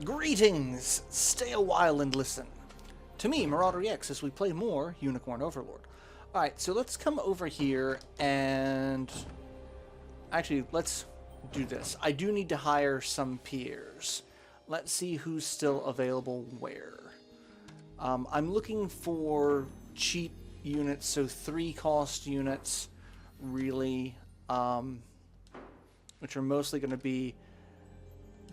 Greetings! Stay a while and listen. To me, Marauder EX, as we play more Unicorn Overlord. Alright, so let's come over here and... Actually, let's do this. I do need to hire some peers. Let's see who's still available where. I'm looking for cheap units, so 3 cost units, really, which are mostly going to be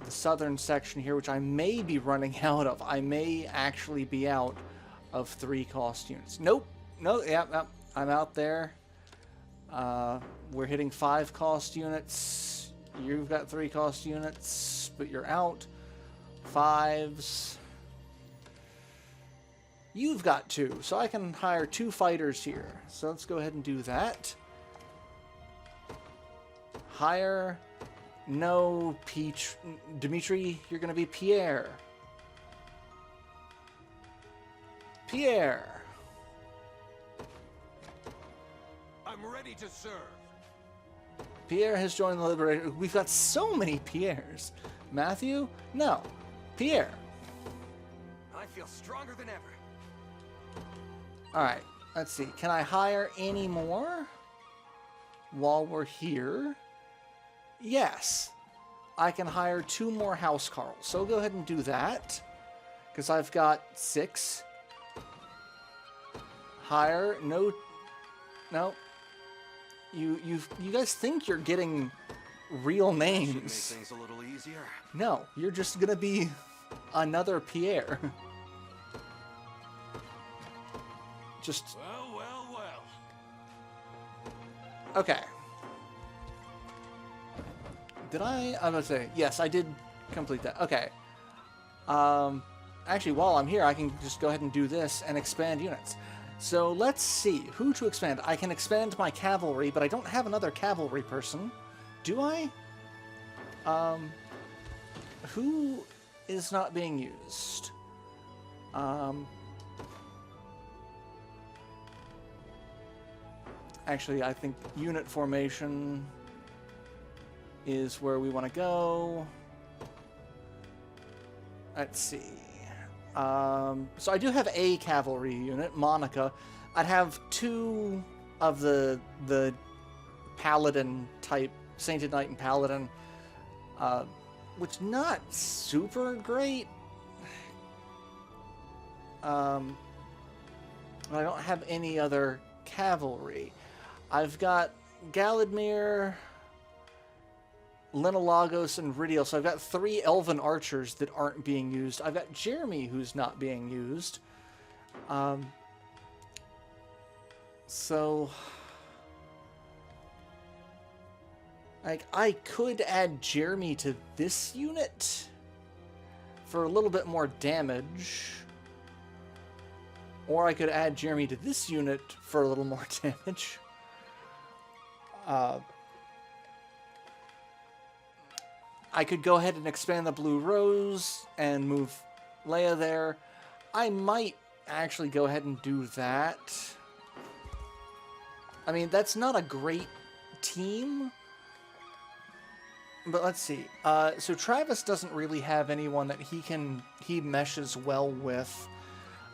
the southern section here, which I may be running out of. I may actually be out of 3 cost units. Nope. No, yeah, I'm out there. We're hitting 5 cost units. You've got 3 cost units, but you're out. 5s. You've got 2, so I can hire 2 fighters here. So let's go ahead and do that. Hire... No, Peach... Dimitri, you're going to be Pierre. Pierre. I'm ready to serve. Pierre has joined the Liberator. We've got so many Pierres. Matthew? No. Pierre. I feel stronger than ever. Alright, let's see. Can I hire any more while we're here? Yes. I can hire 2 more housecarls. So go ahead and do that. Because I've got 6. Hire. No. No. You guys think you're getting real names. Should make things a little easier. No, you're just gonna be another Pierre. Just... Well. Okay. Did I was gonna say, yes, I did complete that. Okay. Actually, while I'm here, I can just go ahead and do this and expand units. So let's see, who to expand. I can expand my cavalry, but I don't have another cavalry person. Do I? Who is not being used? Actually, I think unit formation is where we want to go. Let's see. So I do have a cavalry unit, Monica. I'd have 2 of the paladin type, Sainted Knight and Paladin, which not super great. I don't have any other cavalry. I've got Galadmir, Lenolagos, and Ridiel. So I've got 3 elven archers that aren't being used. I've got Jeremy, who's not being used. So... like, I could add Jeremy to this unit for a little bit more damage. Or I could add Jeremy to this unit for a little more damage. I could go ahead and expand the Blue Rose and move Leia there. I might actually go ahead and do that. I mean, that's not a great team. But let's see. So Travis doesn't really have anyone that he meshes well with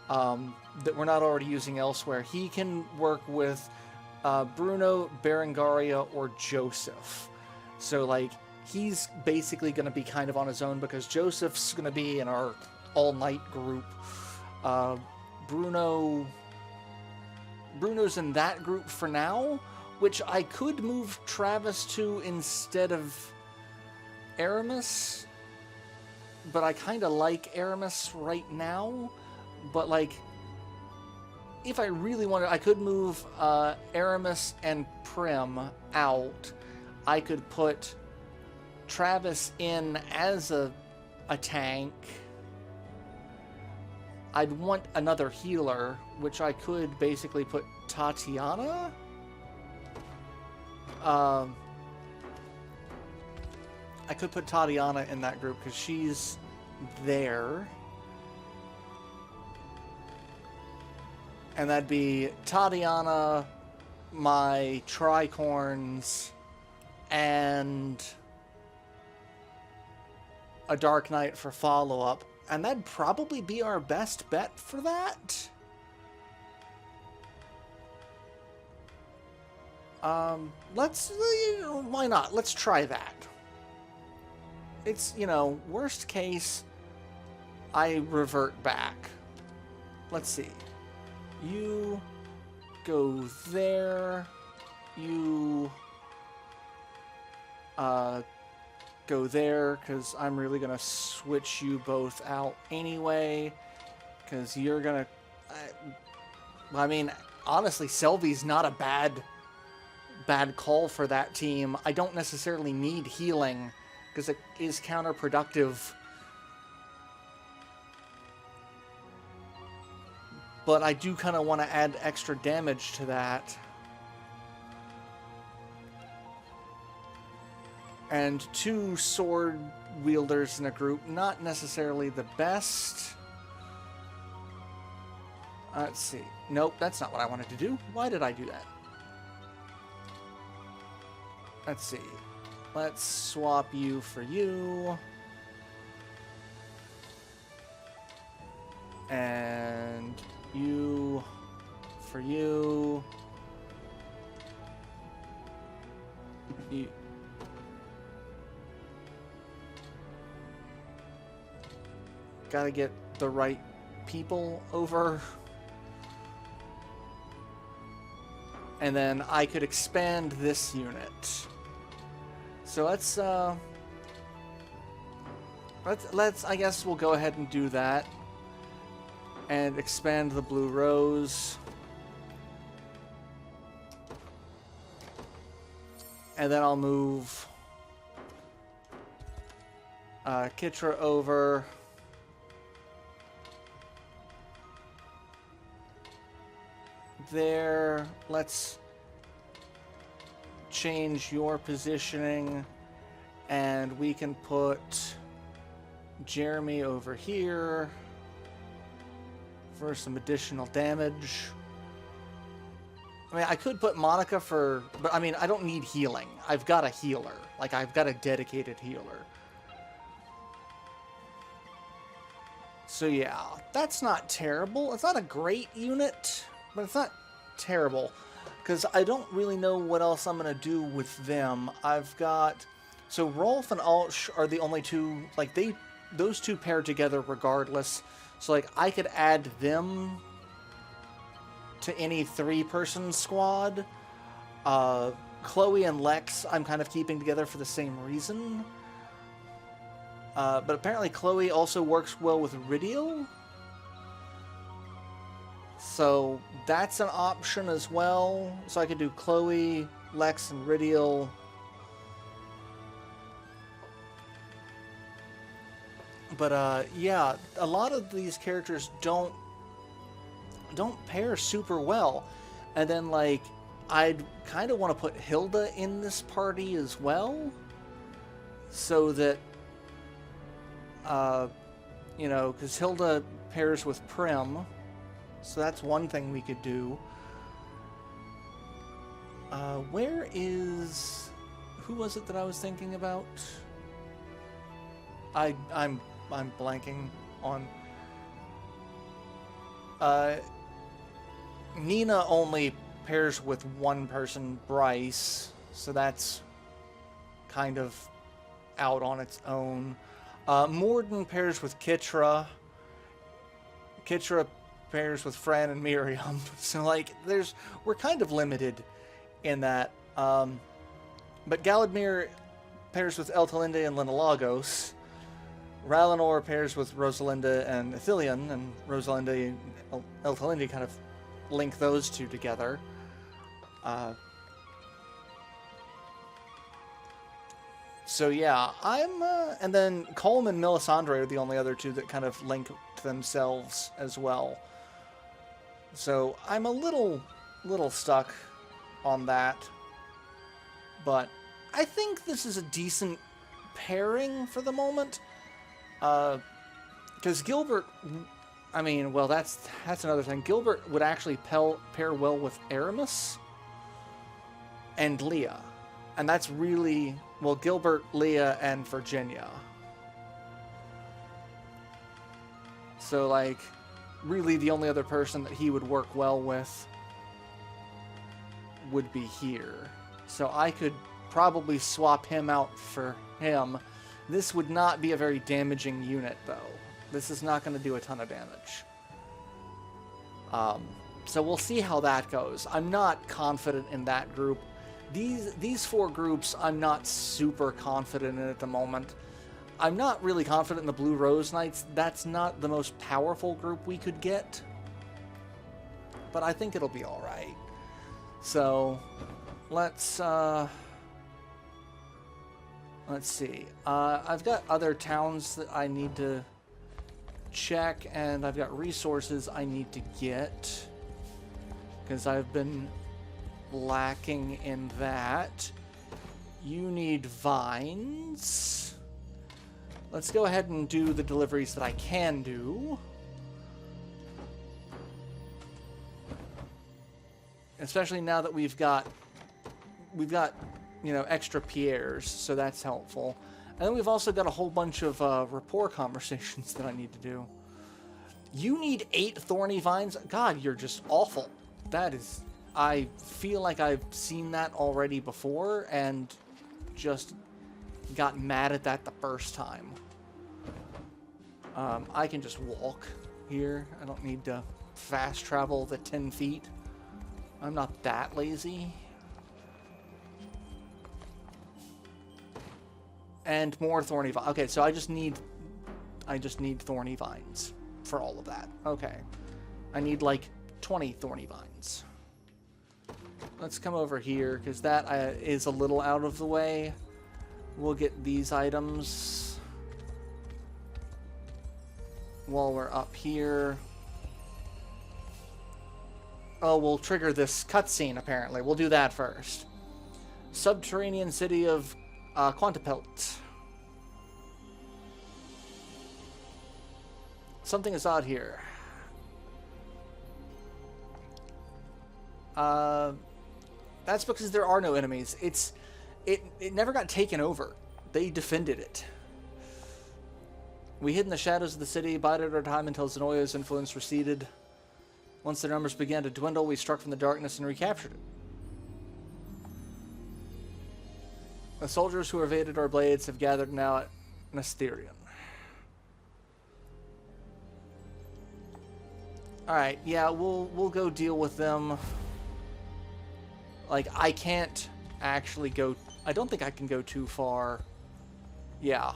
that we're not already using elsewhere. He can work with Bruno, Berengaria, or Joseph. So, like, he's basically going to be kind of on his own because Joseph's going to be in our all-night group. Bruno's in that group for now, which I could move Travis to instead of Aramis. But I kind of like Aramis right now. But, like, if I really wanted, I could move Aramis and Prim out. I could put Travis in as a tank. I'd want another healer, which I could basically put Tatiana. I could put Tatiana in that group because she's there. And that'd be Tatiana, my Tricorns, and a Dark Knight for follow-up, and that'd probably be our best bet for that. Let's, why not? Let's try that. It's, worst case, I revert back. Let's see. You go there. You go there, because I'm really going to switch you both out anyway, because you're going to... I mean, honestly, Selby's not a bad call for that team. I don't necessarily need healing, because it is counterproductive. But I do kind of want to add extra damage to that. And 2 sword wielders in a group, not necessarily the best. Let's see. Nope, that's not what I wanted to do. Why did I do that? Let's see. Let's swap you for you. And you for you. You. Gotta get the right people over. And then I could expand this unit. So let's I guess we'll go ahead and do that. And expand the Blue Rose. And then I'll move Kitra over. There, let's change your positioning, and we can put Jeremy over here for some additional damage. I mean, I could put Monica for, but I mean, I don't need healing. I've got a healer. Like, I've got a dedicated healer. So yeah, that's not terrible. It's not a great unit, but it's not terrible, because I don't really know what else I'm going to do with them. I've got... So Rolf and Alsh are the only two... Like, those two pair together regardless. So, like, I could add them to any 3-person squad. Chloe and Lex I'm kind of keeping together for the same reason. But apparently Chloe also works well with Ridiel. So that's an option as well. So I could do Chloe, Lex, and Ridiel. But yeah, a lot of these characters don't pair super well. And then, like, I'd kind of want to put Hilda in this party as well, so that because Hilda pairs with Prim. So that's one thing we could do. Where is... Who was it that I was thinking about? I'm blanking on... Nina only pairs with one person, Bryce. So that's kind of out on its own. Morden pairs with Kitra. Kitra pairs with Fran and Miriam. So, like, we're kind of limited in that. But Galadmir pairs with Eltalinde and Lenalagos. Ralinor pairs with Rosalinda and Ithilien, and Rosalinda and Eltalinde kind of link those two together. So yeah, and then Colm and Melisandre are the only other two that kind of link to themselves as well. So I'm a little stuck on that, but I think this is a decent pairing for the moment. Because Gilbert, I mean, well, that's another thing. Gilbert would actually pair well with Aramis and Leah. And that's really, well, Gilbert, Leah, and Virginia. So, like, really the only other person that he would work well with would be here. So I could probably swap him out for him. This would not be a very damaging unit, though. This is not going to do a ton of damage. So we'll see how that goes. I'm not confident in that group. These four groups, I'm not super confident in at the moment. I'm not really confident in the Blue Rose Knights. That's not the most powerful group we could get. But I think it'll be alright. So, let's see. I've got other towns that I need to check, and I've got resources I need to get. Because I've been lacking in that. You need vines. Let's go ahead and do the deliveries that I can do. Especially now that we've got, you know, extra Pierres, so that's helpful. And then we've also got a whole bunch of rapport conversations that I need to do. You need 8 thorny vines? God, you're just awful. That is... I feel like I've seen that already before and just got mad at that the first time. I can just walk here. I don't need to fast travel the 10 feet. I'm not that lazy. And more thorny vines. Okay, so I just need thorny vines for all of that. Okay. I need like 20 thorny vines. Let's come over here, because that is a little out of the way. We'll get these items while we're up here. Oh, we'll trigger this cutscene, apparently. We'll do that first. Subterranean city of Quantapelt. Something is odd here. That's because there are no enemies. It never got taken over. They defended it. We hid in the shadows of the city, bided our time until Zenoya's influence receded. Once their numbers began to dwindle, we struck from the darkness and recaptured it. The soldiers who evaded our blades have gathered now at Nesterion. Alright, yeah, we'll go deal with them. Like, I can't actually go... I don't think I can go too far. Yeah.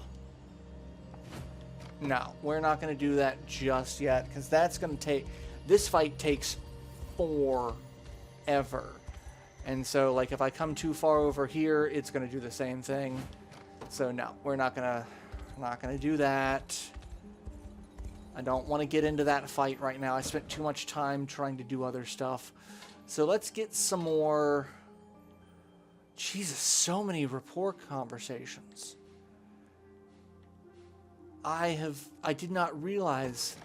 No, we're not going to do that just yet, because that's going to take... This fight takes forever. And so, like, if I come too far over here, it's going to do the same thing. So, no, we're not going to do that. I don't want to get into that fight right now. I spent too much time trying to do other stuff. So let's get some more... Jesus, so many rapport conversations. I did not realize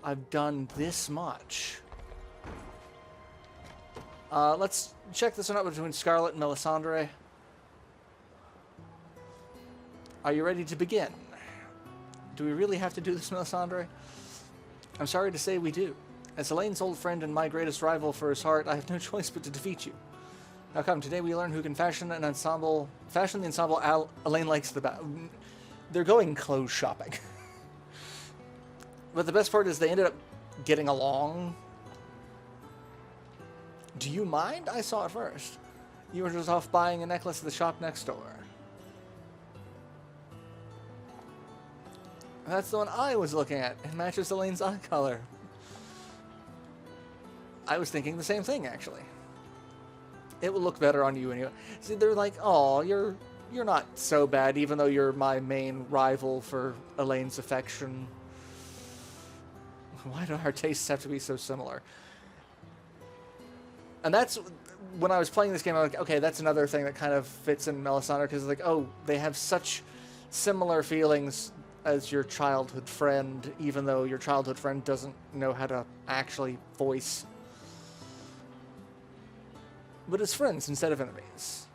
I've done this much. Let's check this one out between Scarlet and Melisandre. Are you ready to begin? Do we really have to do this, Melisandre? I'm sorry to say we do. As Elaine's old friend and my greatest rival for his heart, I have no choice but to defeat you. Now come, today we learn who can fashion the ensemble Elaine likes the best. They're going clothes shopping. But the best part is they ended up getting along. Do you mind? I saw it first. You were just off buying a necklace at the shop next door. That's the one I was looking at. It matches Elaine's eye color. I was thinking the same thing, actually. It will look better on you anyway. See, they're like, oh, you're not so bad, even though you're my main rival for Elaine's affection. Why do our tastes have to be so similar? And that's, when I was playing this game, I was like, okay, that's another thing that kind of fits in Melisandre, because like, oh, they have such similar feelings as your childhood friend, even though your childhood friend doesn't know how to actually voice. But as friends instead of enemies.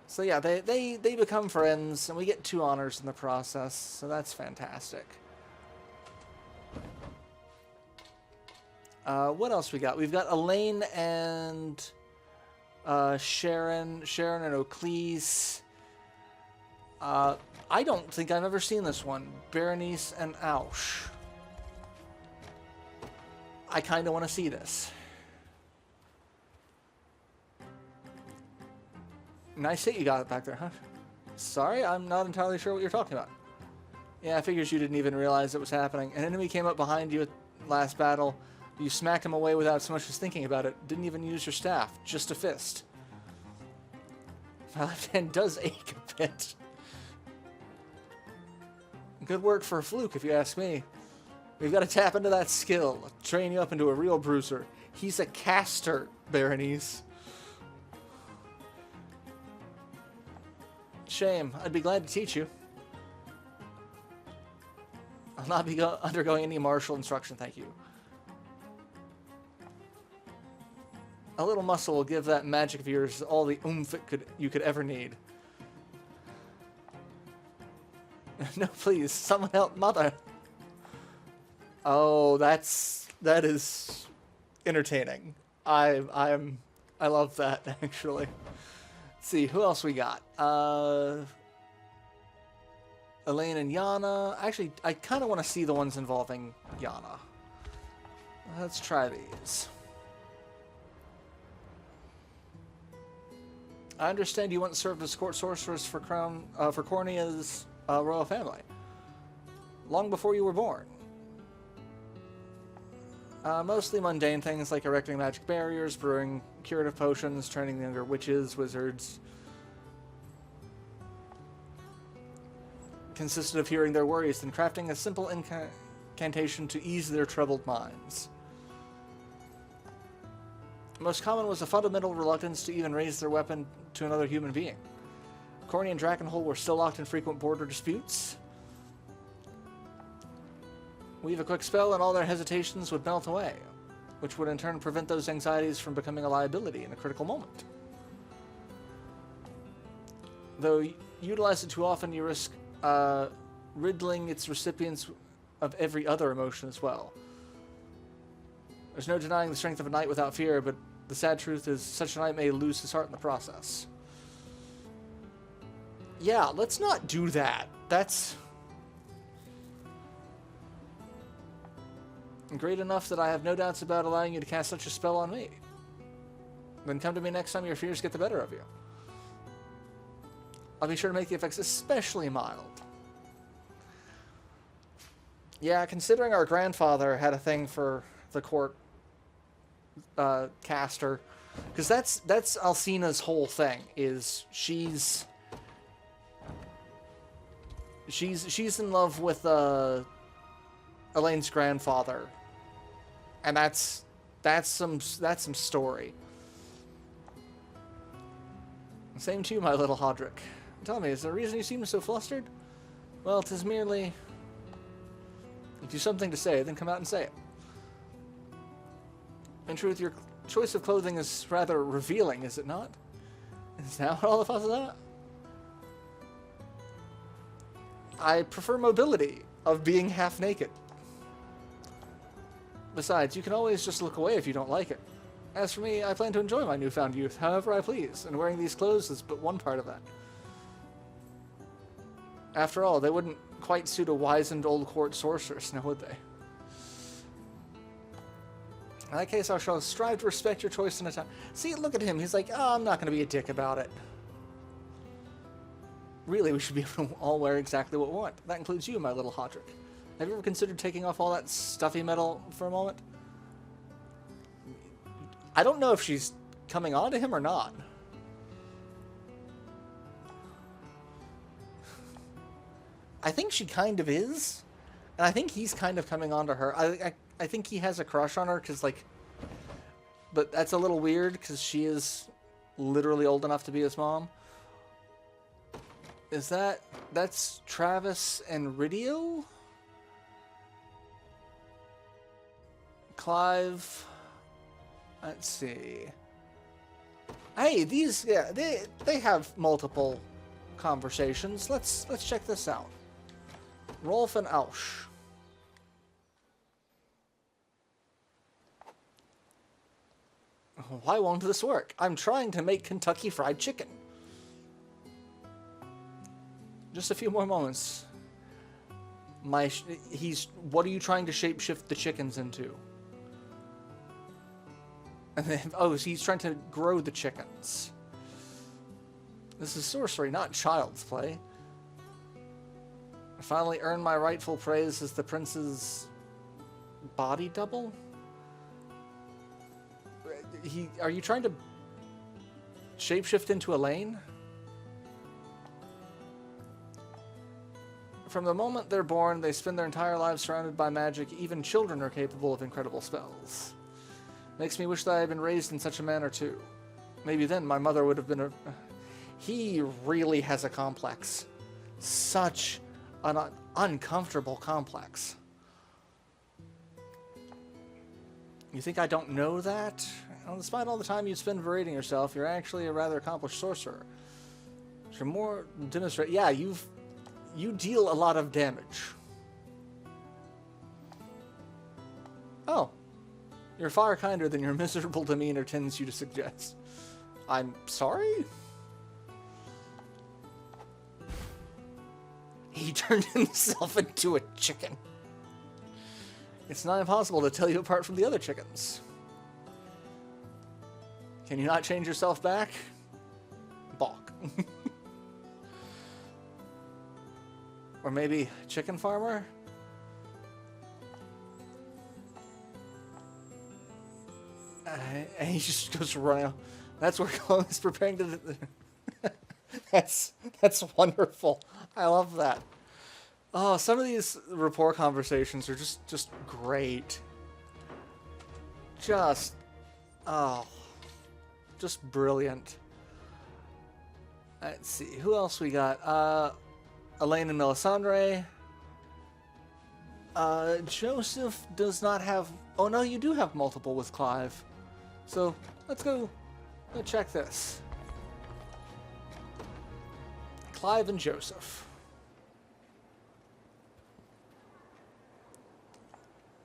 So yeah, they become friends, and we get 2 honors in the process, so that's fantastic. What else we got? We've got Elaine and Sharon and Oclese. I don't think I've ever seen this one. Berenice and Ausch. I kind of want to see this. Nice hit you got it back there, huh? Sorry, I'm not entirely sure what you're talking about. Yeah, I figured you didn't even realize it was happening. An enemy came up behind you at last battle. You smacked him away without so much as thinking about it. Didn't even use your staff, just a fist. My left hand does ache a bit. Good work for a fluke, if you ask me. We've got to tap into that skill. Train you up into a real bruiser. He's a caster, Berenice. Shame. I'd be glad to teach you. I'll not be undergoing any martial instruction, thank you. A little muscle will give that magic of yours all the oomph you could ever need. No, please, someone help Mother. Oh, that is entertaining. I love that, actually. Let's see, who else we got? Elaine and Yana. Actually, I kind of want to see the ones involving Yana. Let's try these. I understand you once served as court sorceress for Cornea's royal family. Long before you were born. Mostly mundane things like erecting magic barriers, brewing curative potions, training the younger witches, wizards. Consisted of hearing their worries and crafting a simple incantation to ease their troubled minds. Most common was a fundamental reluctance to even raise their weapon to another human being. Cornea and Drakenhole were still locked in frequent border disputes. Weave a quick spell and all their hesitations would melt away, which would in turn prevent those anxieties from becoming a liability in a critical moment. Though utilize it too often, you risk riddling its recipients of every other emotion as well. There's no denying the strength of a knight without fear, but the sad truth is such a knight may lose his heart in the process. Yeah, let's not do that. That's great enough that I have no doubts about allowing you to cast such a spell on me. Then come to me next time your fears get the better of you. I'll be sure to make the effects especially mild. Yeah, considering our grandfather had a thing for the court caster, because that's Alcina's whole thing, is she's in love with Elaine's grandfather, and that's some story. Same to you, my little Hodrick. Tell me, is there a reason you seem so flustered? Well, 'tis merely... If you've something to say, then come out and say it. In truth, your choice of clothing is rather revealing, is it not? Is that what all the fuss is about? I prefer mobility of being half naked. Besides, you can always just look away if you don't like it. As for me, I plan to enjoy my newfound youth however I please, and wearing these clothes is but one part of that. After all, they wouldn't quite suit a wizened old court sorceress, now would they? In that case, I shall strive to respect your choice in a time. See, look at him. He's like, oh, I'm not going to be a dick about it. Really, we should be able to all wear exactly what we want. That includes you, my little Hodrick. Have you ever considered taking off all that stuffy metal for a moment? I don't know if she's coming on to him or not. I think she kind of is. And I think he's kind of coming on to her. I think he has a crush on her because, like... But that's a little weird because she is literally old enough to be his mom. Is that... That's Travis and Ridio? Clive... Let's see. Hey, these... Yeah, they have multiple conversations. Let's check this out. Rolf and Ausch. Why won't this work? I'm trying to make Kentucky Fried Chicken. Just a few more moments. What are you trying to shapeshift the chickens into? And then, oh, so he's trying to grow the chickens. This is sorcery, not child's play. I finally earned my rightful praise as the prince's body double? Are you trying to shapeshift into Elaine? From the moment they're born, they spend their entire lives surrounded by magic. Even children are capable of incredible spells. Makes me wish that I had been raised in such a manner too. Maybe then my mother would have been a... He really has a complex. Such an uncomfortable complex. You think I don't know that? Well, despite all the time you spend berating yourself, you're actually a rather accomplished sorcerer. You're more demonstrate. Yeah, you deal a lot of damage. Oh. You're far kinder than your miserable demeanor tends you to suggest. I'm sorry? He turned himself into a chicken. It's not impossible to tell you apart from the other chickens. Can you not change yourself back? Balk. Or maybe chicken farmer? And he just goes running out. That's where Chloe's preparing to... That's wonderful. I love that. Oh, some of these rapport conversations are just great. Just brilliant. Let's see, who else we got? Elaine and Melisandre. Joseph does not have... Oh no, you do have multiple with Clive. So, let's check this. Clive and Joseph.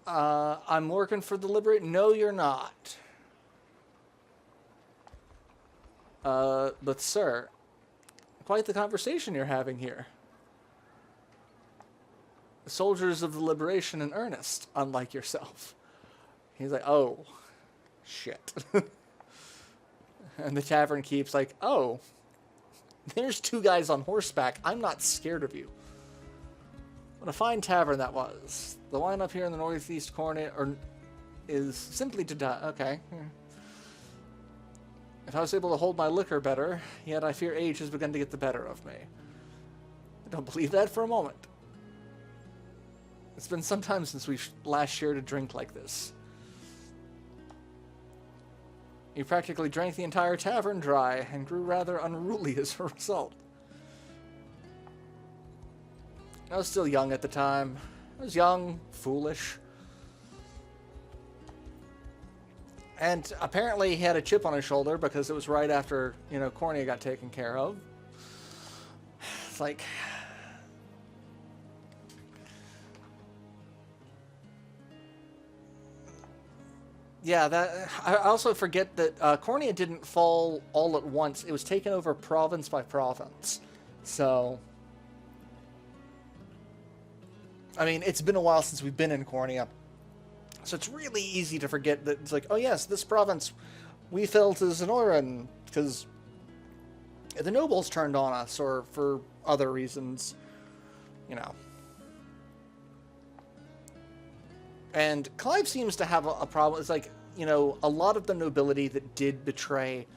I'm working for the Liberate. No, you're not. But sir, quite the conversation you're having here. Soldiers of the Liberation in earnest, unlike yourself. He's like, oh, shit. And the tavern keeps like, oh, there's two guys on horseback. I'm not scared of you. What a fine tavern that was. The wine up here in the northeast corner is simply to die. Okay. If I was able to hold my liquor better, yet I fear age has begun to get the better of me. I don't believe that for a moment. It's been some time since we last shared a drink like this. You practically drank the entire tavern dry and grew rather unruly as a result. I was still young at the time. I was young, foolish. And apparently he had a chip on his shoulder because it was right after, Cornea got taken care of. It's like... Yeah, I also forget that Cornea didn't fall all at once. It was taken over province by province. So... I mean, it's been a while since we've been in Cornea. So it's really easy to forget that it's like, oh yes, this province, we fell to Zenoran because the nobles turned on us, or for other reasons, And Clive seems to have a problem. It's like, a lot of the nobility that did betray,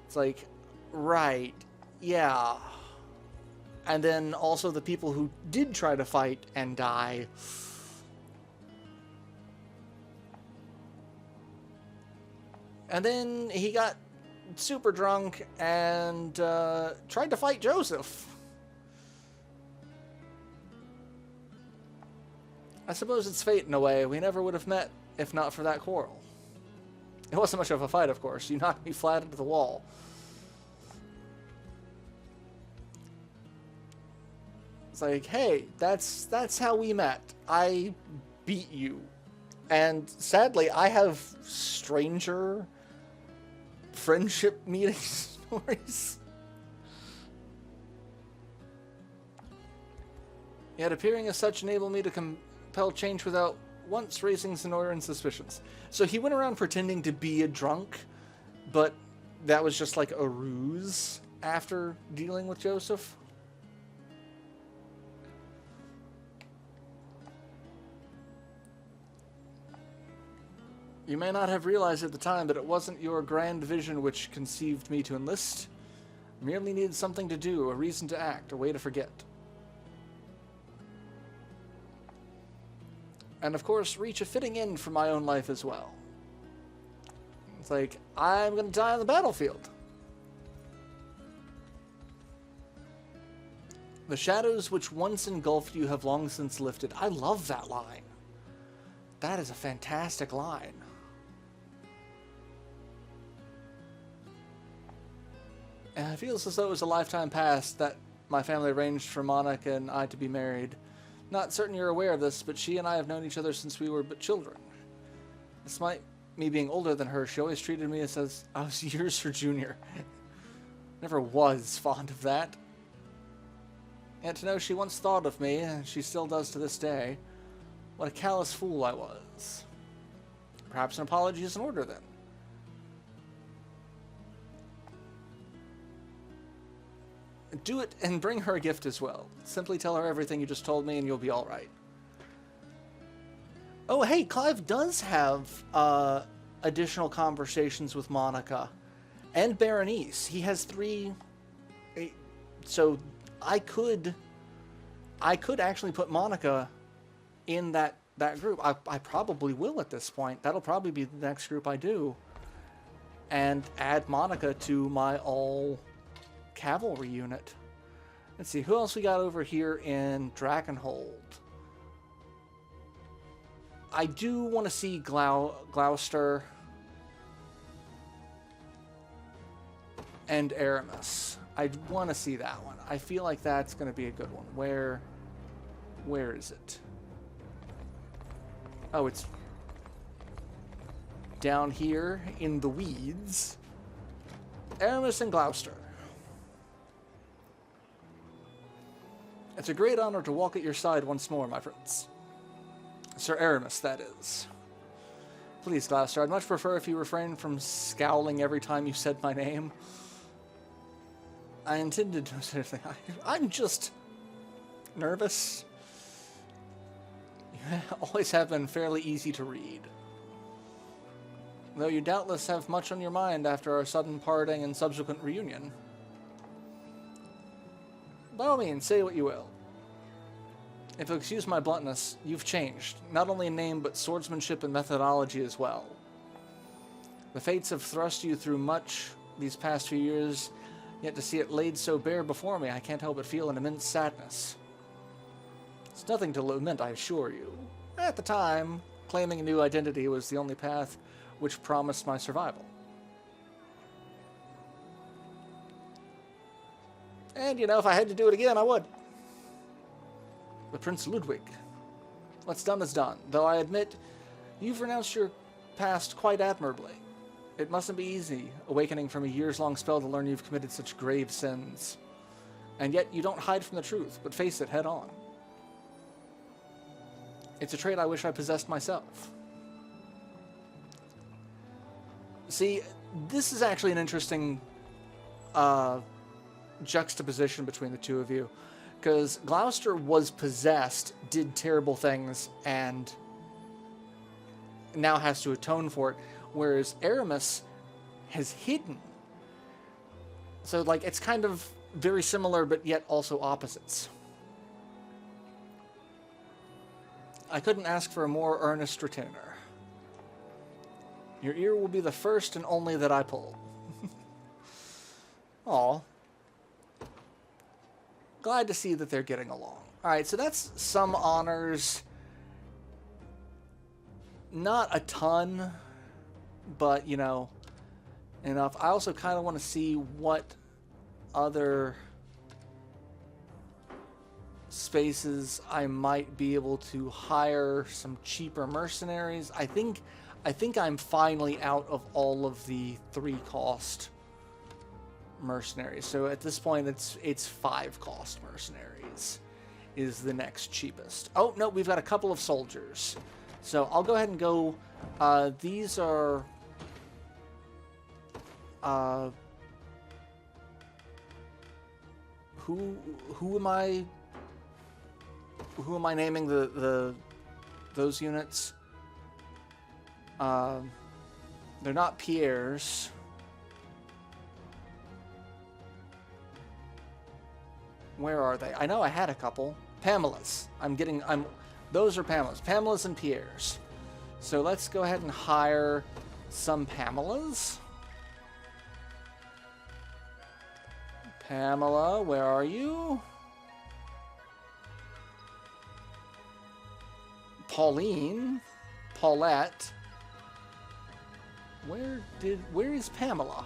it's like, right, yeah. And then also the people who did try to fight and die. And then he got super drunk and tried to fight Joseph. I suppose it's fate in a way. We never would have met if not for that quarrel. It wasn't much of a fight, of course. You knocked me flat into the wall. It's like, hey, that's how we met. I beat you. And sadly, I have stranger friendship meeting stories. Yet appearing as such enable me to compel change without once raising Sonora and suspicions. So he went around pretending to be a drunk, but that was just like a ruse after dealing with Joseph. You may not have realized at the time, but it wasn't your grand vision which conceived me to enlist. I merely needed something to do, a reason to act, a way to forget. And of course, reach a fitting end for my own life as well. It's like, I'm going to die on the battlefield. The shadows which once engulfed you have long since lifted. I love that line. That is a fantastic line. And it feels as though it was a lifetime past that my family arranged for Monica and I to be married. Not certain you're aware of this, but she and I have known each other since we were but children. Despite me being older than her, she always treated me as I was years her junior. Never was fond of that. Yet to know she once thought of me, and she still does to this day, what a callous fool I was. Perhaps an apology is in order then. Do it and bring her a gift as well. Simply tell her everything you just told me and you'll be alright. Oh, hey, Clive does have additional conversations with Monica and Berenice. He has 3... So I could actually put Monica in that group. I probably will at this point. That'll probably be the next group I do. And add Monica to my all cavalry unit. Let's see, who else we got over here in Drakenhold? I do want to see Gloucester and Aramis. I want to see that one. I feel like that's going to be a good one. Where is it? Oh, it's down here in the weeds. Aramis and Gloucester. It's a great honor to walk at your side once more, my friends. Sir Aramis, that is. Please, Gloucester, I'd much prefer if you refrained from scowling every time you said my name. I intended to say anything. I'm just nervous. You always have been fairly easy to read. Though you doubtless have much on your mind after our sudden parting and subsequent reunion. By all means, say what you will. If you'll excuse my bluntness, you've changed, not only in name, but swordsmanship and methodology as well. The fates have thrust you through much these past few years, yet to see it laid so bare before me, I can't help but feel an immense sadness. It's nothing to lament, I assure you. At the time, claiming a new identity was the only path which promised my survival. And, you know, if I had to do it again, I would. But Prince Ludwig, what's done is done. Though I admit, you've renounced your past quite admirably. It mustn't be easy, awakening from a years-long spell to learn you've committed such grave sins. And yet you don't hide from the truth, but face it head on. It's a trait I wish I possessed myself. See, this is actually an interesting juxtaposition between the two of you, because Gloucester was possessed, did terrible things, and now has to atone for it, whereas Aramis has hidden. So, like, it's kind of very similar, but yet also opposites. I couldn't ask for a more earnest retainer. Your ear will be the first and only that I pull. Aw. Glad to see that they're getting along. Alright, so that's some honors. Not a ton, but, you know, enough. I also kind of want to see what other spaces I might be able to hire some cheaper mercenaries. I think I think I'm finally out of all of the 3-cost mercenaries. So at this point, it's 5-cost mercenaries is the next cheapest. Oh, no, we've got a couple of soldiers. So I'll go ahead and go... these are... Who am I naming those units? They're not Pierre's. Where are they? I know I had a couple. Pamela's. Those are Pamela's. Pamela's and Pierre's. So let's go ahead and hire some Pamela's. Pamela, where are you? Pauline. Paulette. Where is Pamela?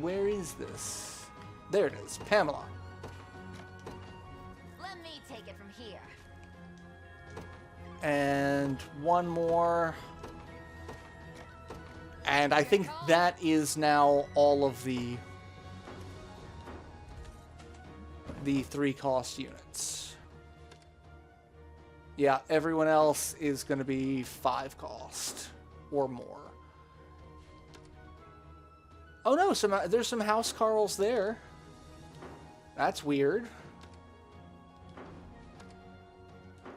Where is this? There it is, Pamela. Let me take it from here. And one more. And I think that is now all of the 3-cost units. Yeah, everyone else is going to be 5-cost or more. Oh no, there's some house Carls there. That's weird.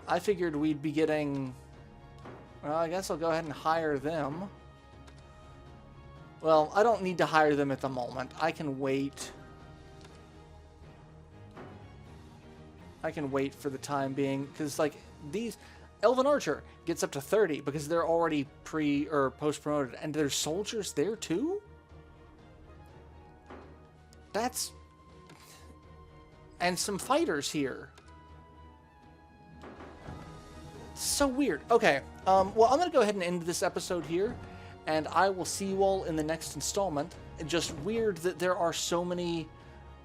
I figured we'd be getting... Well, I guess I'll go ahead and hire them. Well, I don't need to hire them at the moment. I can wait. I can wait for the time being, because, like, these... Elven Archer gets up to 30 because they're already pre- or post-promoted, and there's soldiers there, too? That's... And some fighters here. So weird. Okay, well, I'm going to go ahead and end this episode here, and I will see you all in the next installment. Just weird that there are so many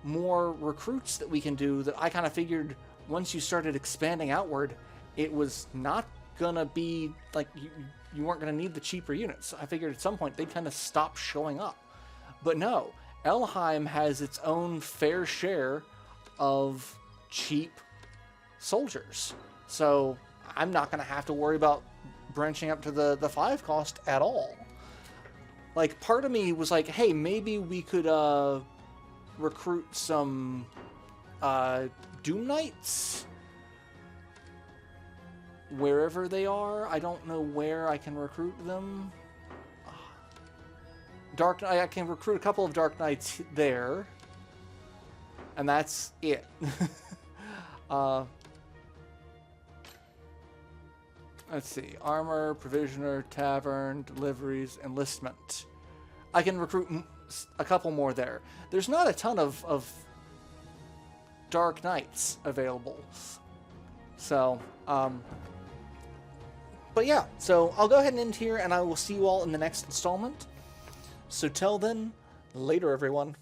more recruits that we can do that I kind of figured once you started expanding outward, it was not going to be, like, you weren't going to need the cheaper units. I figured at some point they'd kind of stop showing up. But no, Elheim has its own fair share of cheap soldiers. So I'm not going to have to worry about branching up to the 5-cost at all. Like, part of me was like, hey, maybe we could recruit some Doom Knights wherever they are. I don't know where I can recruit them. I can recruit a couple of Dark Knights there, and that's it. Let's see. Armor, Provisioner, Tavern, Deliveries, Enlistment. I can recruit a couple more there. There's not a ton of Dark Knights available. So, but yeah. So I'll go ahead and end here, and I will see you all in the next installment. So till then, later everyone.